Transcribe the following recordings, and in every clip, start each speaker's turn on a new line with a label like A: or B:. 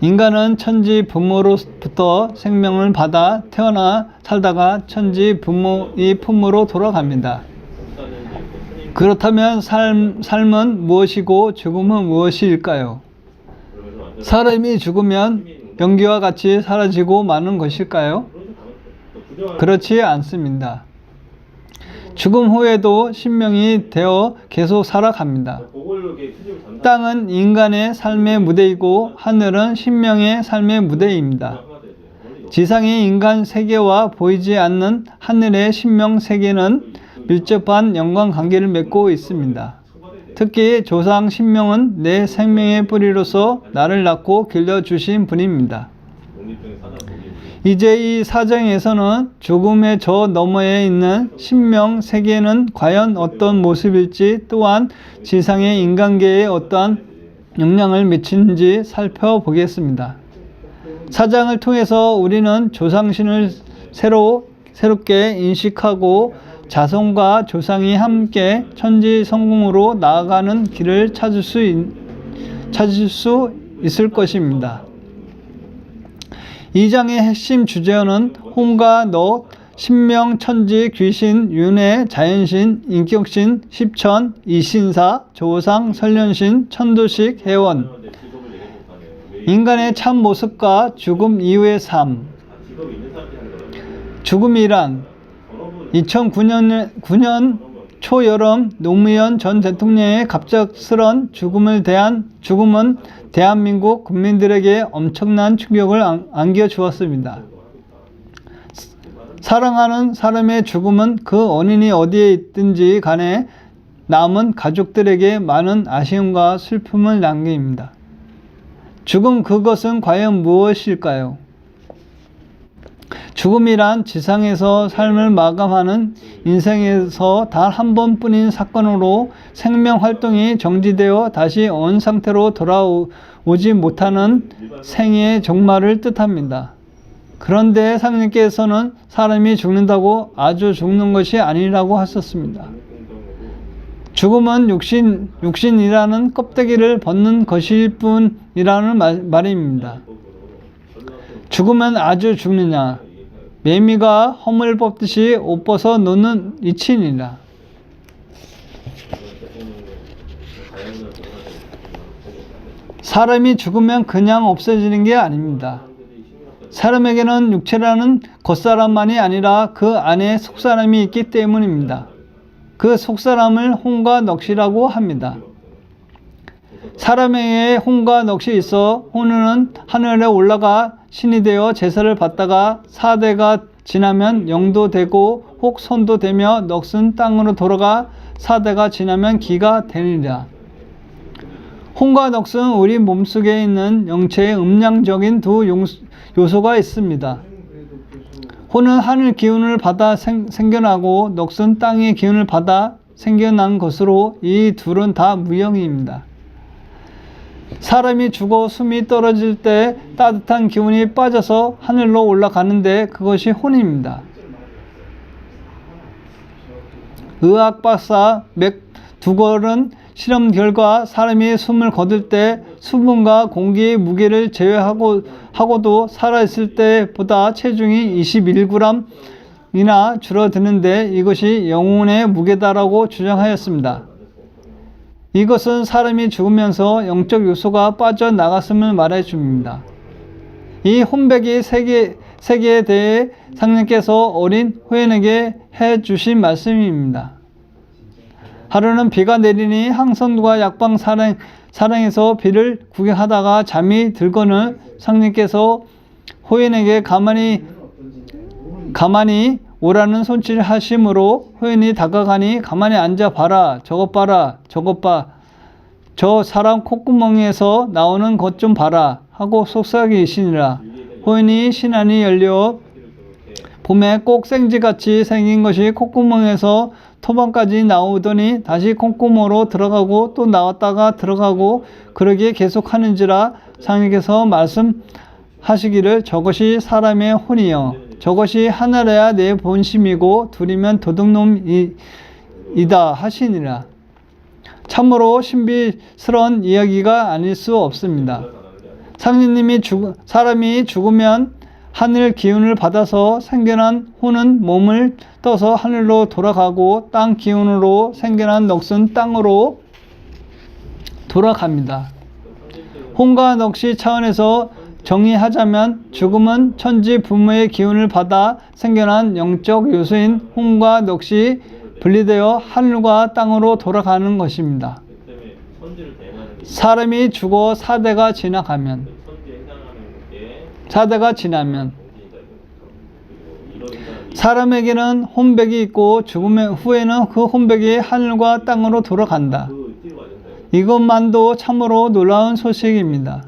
A: 인간은 천지 부모로부터 생명을 받아 태어나 살다가 천지 부모의 품으로 돌아갑니다. 그렇다면 삶은 무엇이고 죽음은 무엇일까요? 사람이 죽으면 연기와 같이 사라지고 마는 것일까요? 그렇지 않습니다. 죽음 후에도 신명이 되어 계속 살아갑니다. 땅은 인간의 삶의 무대이고 하늘은 신명의 삶의 무대입니다. 지상의 인간 세계와 보이지 않는 하늘의 신명 세계는 밀접한 연관관계를 맺고 있습니다. 특히 조상 신명은 내 생명의 뿌리로서 나를 낳고 길러주신 분입니다. 이제 이 사정에서는 죽음의 저 너머에 있는 신명 세계는 과연 어떤 모습일지, 또한 지상의 인간계에 어떠한 영향을 미치는지 살펴보겠습니다. 사장을 통해서 우리는 조상신을 새롭게 인식하고 자손과 조상이 함께 천지 성공으로 나아가는 길을 찾을 수 있을 것입니다. 이 장의 핵심 주제어는 혼과 너, 신명, 천지, 귀신, 윤회, 자연신, 인격신, 십천, 이신사, 조상, 설련신, 천도식, 해원. 인간의 참 모습과 죽음 이후의 삶. 죽음이란 2009년 초여름 노무현 전 대통령의 갑작스런 죽음은 대한민국 국민들에게 엄청난 충격을 안겨주었습니다. 사랑하는 사람의 죽음은 그 원인이 어디에 있든지 간에 남은 가족들에게 많은 아쉬움과 슬픔을 남깁니다. 죽음, 그것은 과연 무엇일까요? 죽음이란 지상에서 삶을 마감하는 인생에서 단 한 번뿐인 사건으로 생명 활동이 정지되어 다시 원상태로 돌아오지 못하는 생의 종말을 뜻합니다. 그런데 상님께서는 사람이 죽는다고 아주 죽는 것이 아니라고 하셨습니다. 죽음은 육신이라는 껍데기를 벗는 것일 뿐이라는 말입니다. 죽으면 아주 죽느냐? 매미가 허물 뽑듯이 옷 벗어 놓는 이치니라. 사람이 죽으면 그냥 없어지는 게 아닙니다. 사람에게는 육체라는 겉사람만이 아니라 그 안에 속사람이 있기 때문입니다. 그 속사람을 혼과 넋이라고 합니다. 사람에게 혼과 넋이 있어 혼은 하늘에 올라가 신이 되어 제사를 받다가 4대가 지나면 영도 되고 혹 손도 되며 넋은 땅으로 돌아가 4대가 지나면 기가 되느니라. 혼과 넋은 우리 몸속에 있는 영체의 음양적인 두 요소가 있습니다. 혼은 하늘 기운을 받아 생겨나고 넋은 땅의 기운을 받아 생겨난 것으로 이 둘은 다 무형입니다. 사람이 죽어 숨이 떨어질 때 따뜻한 기운이 빠져서 하늘로 올라가는데 그것이 혼입니다. 의학 박사 맥두걸은 실험 결과 사람이 숨을 거둘 때 수분과 공기의 무게를 제외하고도 살아있을 때보다 체중이 21g이나 줄어드는데 이것이 영혼의 무게다라고 주장하였습니다. 이것은 사람이 죽으면서 영적 요소가 빠져나갔음을 말해줍니다. 이 혼백의 세계에 대해 상님께서 어린 호연에게 해주신 말씀입니다. 하루는 비가 내리니 항선과 약방 사랑에서 비를 구경하다가 잠이 들거늘 상님께서 호연에게 가만히 오라는 손짓을 하심으로 호연이 다가가니 가만히 앉아 봐라, 저것 봐라, 저것 봐, 저 사람 콧구멍에서 나오는 것 좀 봐라 하고 속삭이시니라. 호연이 신안이 열려 봄에 꼭 생쥐같이 생긴 것이 콧구멍에서 토방까지 나오더니 다시 콧구멍으로 들어가고 또 나왔다가 들어가고 그러기에 계속하는지라 상님께서 말씀하시기를 저것이 사람의 혼이여 저것이 하나라야 내 본심이고 둘이면 도둑놈이다 하시니라. 참으로 신비스러운 이야기가 아닐 수 없습니다. 사람이 죽으면 하늘 기운을 받아서 생겨난 혼은 몸을 떠서 하늘로 돌아가고 땅 기운으로 생겨난 넋은 땅으로 돌아갑니다. 혼과 넋이 차원에서 정의하자면 죽음은 천지 부모의 기운을 받아 생겨난 영적 요소인 혼과 넋이 분리되어 하늘과 땅으로 돌아가는 것입니다. 사람이 죽어 4대가 지나면 사람에게는 혼백이 있고 죽음 후에는 그 혼백이 하늘과 땅으로 돌아간다. 이것만도 참으로 놀라운 소식입니다.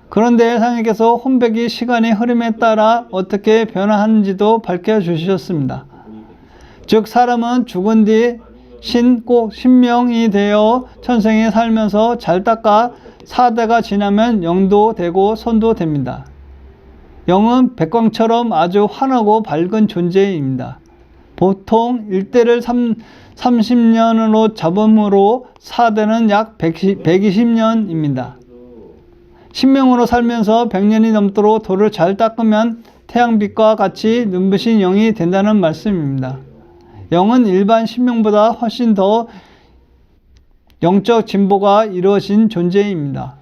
A: 그런데 상님께서 혼백이 시간의 흐름에 따라 어떻게 변화하는지도 밝혀주셨습니다. 즉 사람은 죽은 뒤 꼭 신명이 되어 천생에 살면서 잘 닦아 4대가 지나면 영도 되고 손도 됩니다. 영은 백광처럼 아주 환하고 밝은 존재입니다. 보통 1대를 30년으로 잡음으로 4대는 약 120년입니다. 신명으로 살면서 100년이 넘도록 도를 잘 닦으면 태양빛과 같이 눈부신 영이 된다는 말씀입니다. 영은 일반 신명보다 훨씬 더 영적 진보가 이루어진 존재입니다.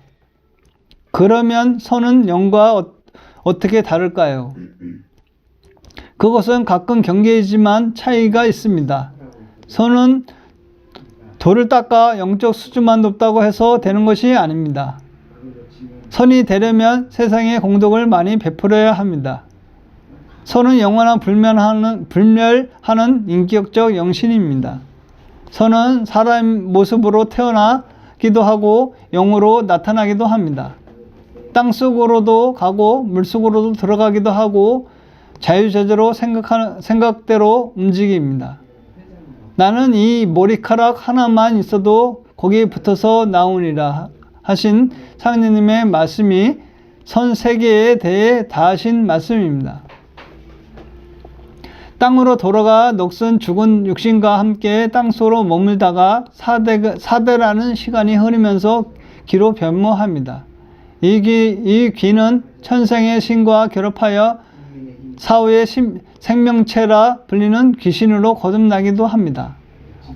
A: 그러면 선은 영과 어떻게 다를까요? 그것은 가끔 경계이지만 차이가 있습니다. 선은 도를 닦아 영적 수준만 높다고 해서 되는 것이 아닙니다. 선이 되려면 세상에 공덕을 많이 베풀어야 합니다. 선은 영원한 불멸하는 인격적 영신입니다. 선은 사람 모습으로 태어나기도 하고 영으로 나타나기도 합니다. 땅속으로도 가고 물속으로도 들어가기도 하고 자유자재로 생각대로 움직입니다. 나는 이 머리카락 하나만 있어도 거기에 붙어서 나오니라 하신 상제님의 말씀이 선 세계에 대해 다하신 말씀입니다. 땅으로 돌아가 넋은 죽은 육신과 함께 땅속으로 머물다가 4대라는 시간이 흐르면서 귀로 변모합니다. 이 귀는 천생의 신과 결합하여 사후의 생명체라 불리는 귀신으로 거듭나기도 합니다.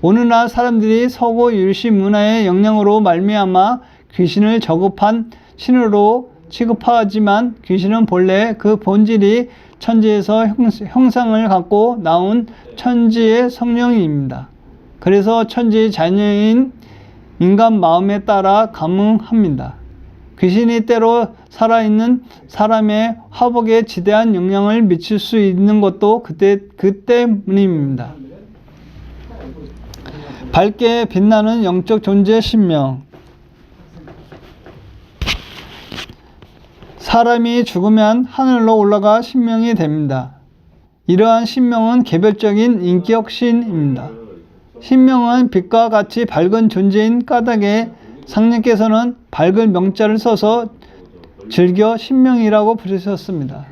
A: 오늘날 사람들이 서구 유리시 문화의 영향으로 말미암아 귀신을 저급한 신으로 취급하지만 귀신은 본래 그 본질이 천지에서 형상을 갖고 나온 천지의 성령입니다. 그래서 천지의 자녀인 인간 마음에 따라 감응합니다. 귀신이 때로 살아있는 사람의 화복에 지대한 영향을 미칠 수 있는 것도 그 때문입니다. 밝게 빛나는 영적 존재 신명. 사람이 죽으면 하늘로 올라가 신명이 됩니다. 이러한 신명은 개별적인 인격신입니다. 신명은 빛과 같이 밝은 존재인 까닭에 상님께서는 밝은 명자를 써서 즐겨 신명이라고 부르셨습니다.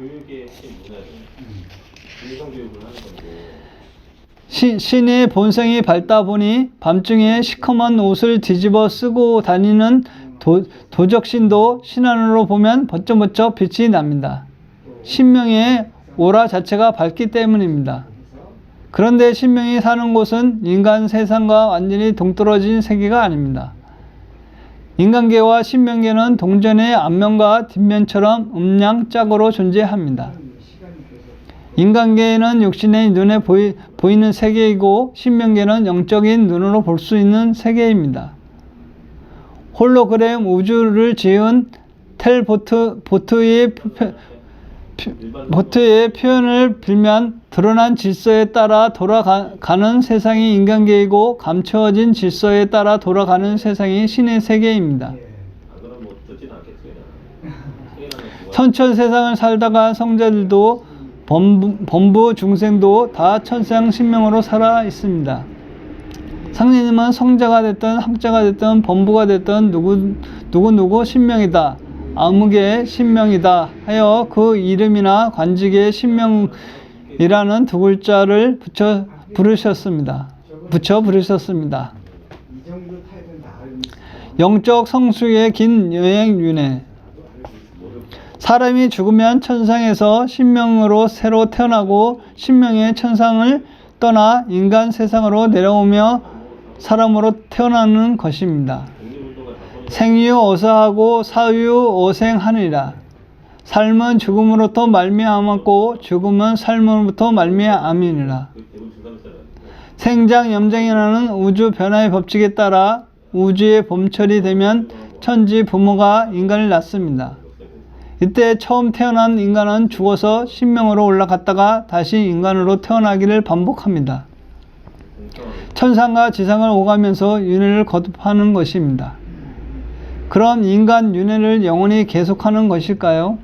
A: 신의 본성이 밝다 보니 밤중에 시커먼 옷을 뒤집어 쓰고 다니는 도적신도 신안으로 보면 번쩍번쩍 빛이 납니다. 신명의 오라 자체가 밝기 때문입니다. 그런데 신명이 사는 곳은 인간 세상과 완전히 동떨어진 세계가 아닙니다. 인간계와 신명계는 동전의 앞면과 뒷면처럼 음양짝으로 존재합니다. 인간계는 육신의 눈에 보이는 세계이고 신명계는 영적인 눈으로 볼 수 있는 세계입니다. 홀로그램 우주를 지은 보트의 표현을 빌면 드러난 질서에 따라 돌아가는 세상이 인간계이고 감추어진 질서에 따라 돌아가는 세상이 신의 세계입니다. 천천 세상을 살다가 성자들도 범부 중생도 다 천상 신명으로 살아 있습니다. 상제님은 성자가 됐든 학자가 됐든 범부가 됐든 누구 신명이다, 아무개 신명이다 하여 그 이름이나 관직에 신명이라는 두 글자를 붙여 부르셨습니다. 영적 성수의 긴 여행 윤회. 사람이 죽으면 천상에서 신명으로 새로 태어나고 신명의 천상을 떠나 인간 세상으로 내려오며 사람으로 태어나는 것입니다. 생유 어사하고 사유 어생하니라. 삶은 죽음으로부터 말미암았고 죽음은 삶으로부터 말미암이니라. 생장 염장이라는 우주 변화의 법칙에 따라 우주의 봄철이 되면 천지 부모가 인간을 낳습니다. 이때 처음 태어난 인간은 죽어서 신명으로 올라갔다가 다시 인간으로 태어나기를 반복합니다. 천상과 지상을 오가면서 윤회를 거듭하는 것입니다. 그럼 인간 윤회를 영원히 계속하는 것일까요?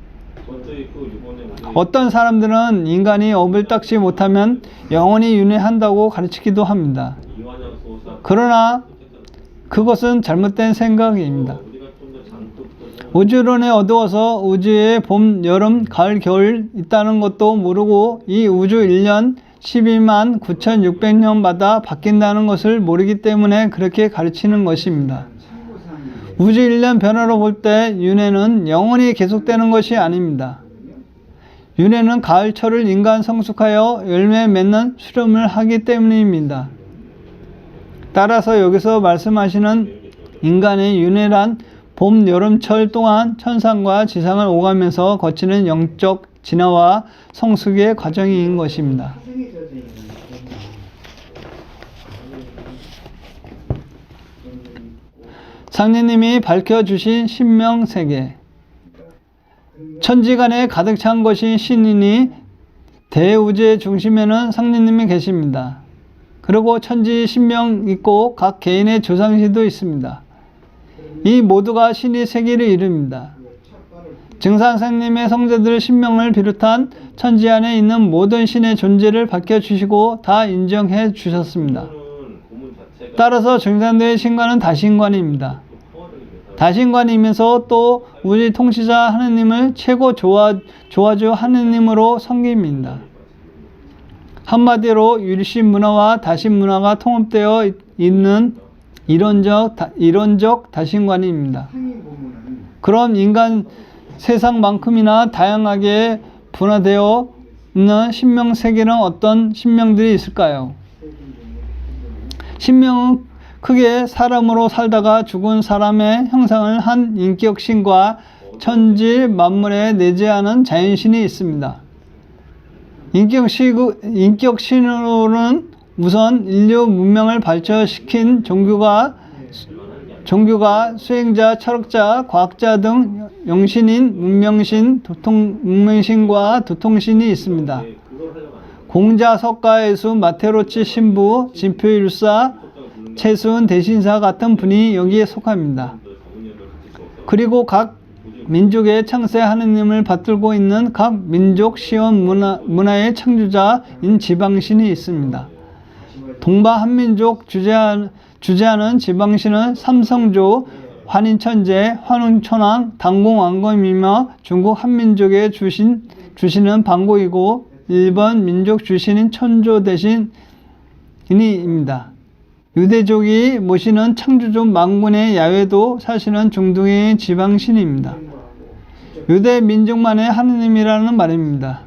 A: 어떤 사람들은 인간이 업을 닦지 못하면 영원히 윤회한다고 가르치기도 합니다. 그러나 그것은 잘못된 생각입니다. 우주론에 어두워서 우주에 봄, 여름, 가을, 겨울 있다는 것도 모르고 이 우주 1년 12만 9,600년마다 바뀐다는 것을 모르기 때문에 그렇게 가르치는 것입니다. 우주 1년 변화로 볼 때 윤회는 영원히 계속되는 것이 아닙니다. 윤회는 가을철을 인간 성숙하여 열매 맺는 수렴을 하기 때문입니다. 따라서 여기서 말씀하시는 인간의 윤회란 봄, 여름철 동안 천상과 지상을 오가면서 거치는 영적 진화와 성숙의 과정인 것입니다. 상리님이 밝혀주신 신명세계. 천지간에 가득 찬 것이 신이니 대우주의 중심에는 상리님이 계십니다. 그리고 천지 신명 있고 각 개인의 조상신도 있습니다. 이 모두가 신의 세계를 이룹니다. 증산상님의 성자들 신명을 비롯한 천지 안에 있는 모든 신의 존재를 밝혀주시고 다 인정해 주셨습니다. 따라서 증산대의 신관은 다신관입니다. 다신관이면서 또 우주 통치자 하느님을 최고 조화주 하느님으로 섬깁니다. 한마디로 유리신 문화와 다신 문화가 통합되어 있는 이론적 다신관입니다. 그럼 인간 세상만큼이나 다양하게 분화되어 있는 신명세계는 어떤 신명들이 있을까요? 신명은 크게 사람으로 살다가 죽은 사람의 형상을 한 인격신과 천지 만물에 내재하는 자연신이 있습니다. 인격신으로는 우선 인류 문명을 발전시킨 종교가 수행자, 철학자, 과학자 등 영신인 문명신, 문명신과 도통신이 있습니다. 공자, 석가애수, 마테로치 신부, 진표일사, 채순, 대신사 같은 분이 여기에 속합니다. 그리고 각 민족의 창세 하느님을 받들고 있는 각 민족 시원 문화의 창조자인 지방신이 있습니다. 동바 한민족 주재하는 지방신은 삼성조, 환인천재, 환웅천왕, 당공왕검이며 중국 한민족의 주신은 방고이고 일본 민족 주신인 천조 대신인입니다. 유대족이 모시는 창조족 만군의 야훼도 사실은 중동의 지방신입니다. 유대 민족만의 하느님이라는 말입니다.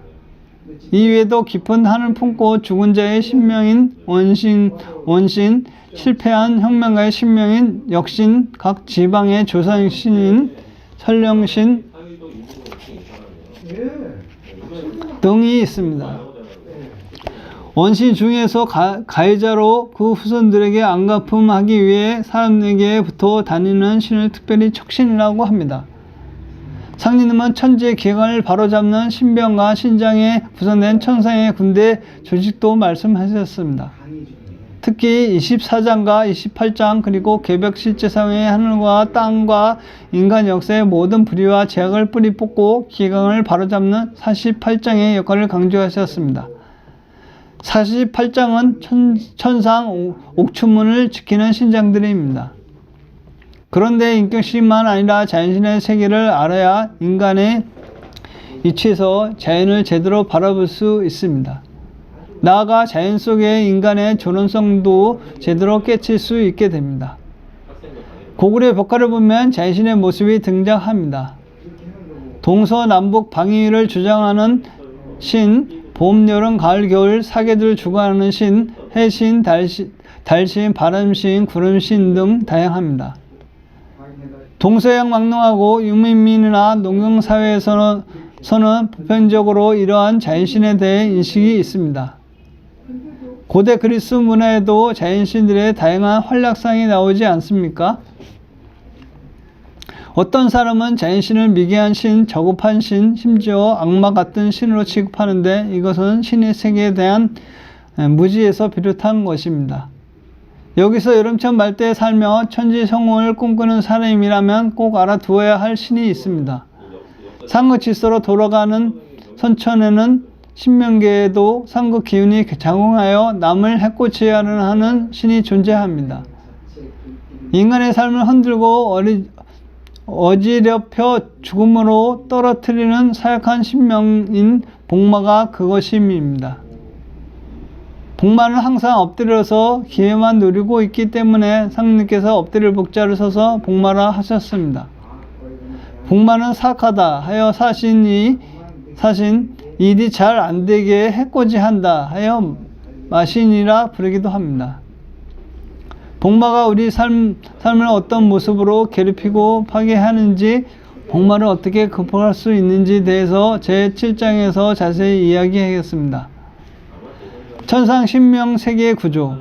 A: 이외에도 깊은 한을 품고 죽은 자의 신명인 원신, 실패한 혁명가의 신명인 역신, 각 지방의 조상신인 설령신 등이 있습니다. 원신 중에서 가해자로 그 후손들에게 안갚음하기 위해 사람에게부터 다니는 신을 특별히 척신이라고 합니다. 상리님은 천지의 기강을 바로잡는 신병과 신장에 구성된 천상의 군대 조직도 말씀하셨습니다. 특히 24장과 28장 그리고 개벽실제상의 하늘과 땅과 인간 역사의 모든 불의와 제약을 뿌리 뽑고 기강을 바로잡는 48장의 역할을 강조하셨습니다. 48장은 천상 옥춘문을 지키는 신장들입니다. 그런데 인격신만 아니라 자연신의 세계를 알아야 인간의 이치에서 자연을 제대로 바라볼 수 있습니다. 나아가 자연 속의 인간의 존엄성도 제대로 깨칠 수 있게 됩니다. 고구려 벽화를 보면 자연신의 모습이 등장합니다. 동서남북 방위를 주장하는 신, 봄, 여름, 가을, 겨울 사계절 주관하는 신, 해신, 달신, 바람신, 구름신 등 다양합니다. 동서양 막론하고 유민민이나 농경사회에서는 보편적으로 이러한 자연신에 대해 인식이 있습니다. 고대 그리스 문화에도 자연신들의 다양한 활약상이 나오지 않습니까? 어떤 사람은 자연신을 미개한 신, 저급한 신, 심지어 악마 같은 신으로 취급하는데 이것은 신의 세계에 대한 무지에서 비롯한 것입니다. 여기서 여름철 말대에 살며 천지 성공을 꿈꾸는 사람이라면 꼭 알아두어야 할 신이 있습니다. 상극질서로 돌아가는 선천에는 신명계에도 상극 기운이 작용하여 남을 해코지 하는 신이 존재합니다. 인간의 삶을 흔들고 어지럽혀 죽음으로 떨어뜨리는 사약한 신명인 복마가 그것입니다. 복마는 항상 엎드려서 기회만 노리고 있기 때문에 상님께서 엎드릴 복자를 서서 복마라 하셨습니다. 복마는 사악하다 하여 사신 일이 잘 안되게 해코지한다 하여 마신이라 부르기도 합니다. 복마가 우리 삶을 어떤 모습으로 괴롭히고 파괴하는지, 복마를 어떻게 극복할 수 있는지에 대해서 제7장에서 자세히 이야기하겠습니다. 천상 신명 세계의 구조.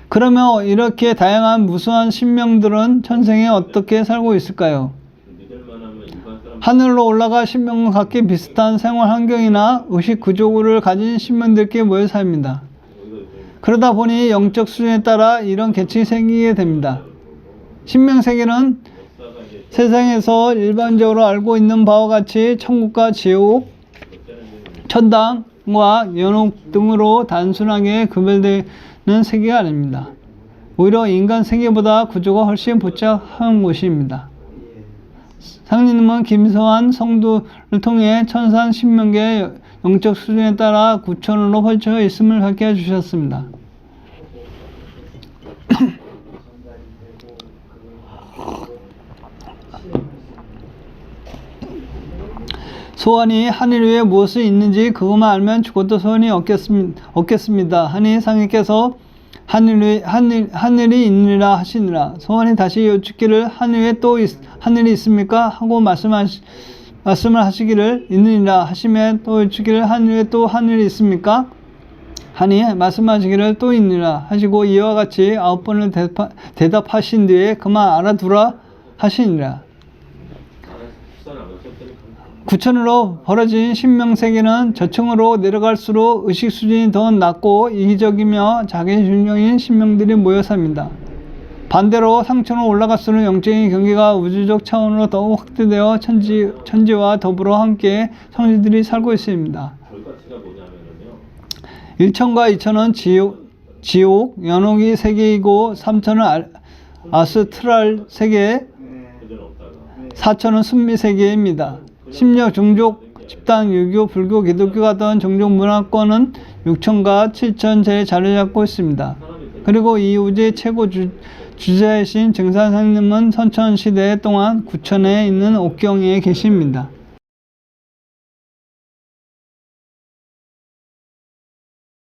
A: 그러면 이렇게 다양한 무수한 신명들은 천생에 어떻게 살고 있을까요? 하늘로 올라가 신명과 같게 비슷한 생활 환경이나 의식 구조를 가진 신명들끼리 모여 삽니다. 그러다 보니 영적 수준에 따라 이런 계층이 생기게 됩니다. 신명세계는 세상에서 일반적으로 알고 있는 바와 같이 천국과 지옥, 천당과 연옥 등으로 단순하게 구별되는 세계가 아닙니다. 오히려 인간 세계보다 구조가 훨씬 복잡한 곳입니다. 상님은 김서한 성도를 통해 천상 신명계의 영적 수준에 따라 구천으로 펼쳐 있음을 밝혀 주셨습니다. 소원이 하늘 위에 무엇이 있는지 그것만 알면 죽어도 소원이 없겠습니다. 하니 상님께서 하늘이 있느니라 하시니라. 소원이 다시 여쭙기를 하늘 위에 또 하늘이 있습니까? 하고 말씀을 하시기를 있느니라 하시며 또 여쭙기를 하늘 위에 또 하늘이 있습니까? 하니 말씀하시기를 또 있느니라 하시고 이와 같이 9번을 대답하신 뒤에 그만 알아두라 하시니라. 구천으로 벌어진 신명세계는 저층으로 내려갈수록 의식 수준이 더 낮고 이기적이며 자기중심적인 신명들이 모여 삽니다. 반대로 상층으로 올라갈수록 영적인 경계가 우주적 차원으로 더욱 확대되어 천지와 더불어 함께 성지들이 살고 있습니다. 1천과 2천은 지옥, 연옥이 세계이고 3천은 아스트랄 세계, 4천은 순미 세계입니다. 심력, 종족, 집단, 유교, 불교, 기독교 같은 종족 문화권은 6천과 7천 제에 자리 잡고 있습니다. 그리고 이 우주의 최고 주자이신 증산상님은 선천시대 동안 9천에 있는 옥경에 계십니다.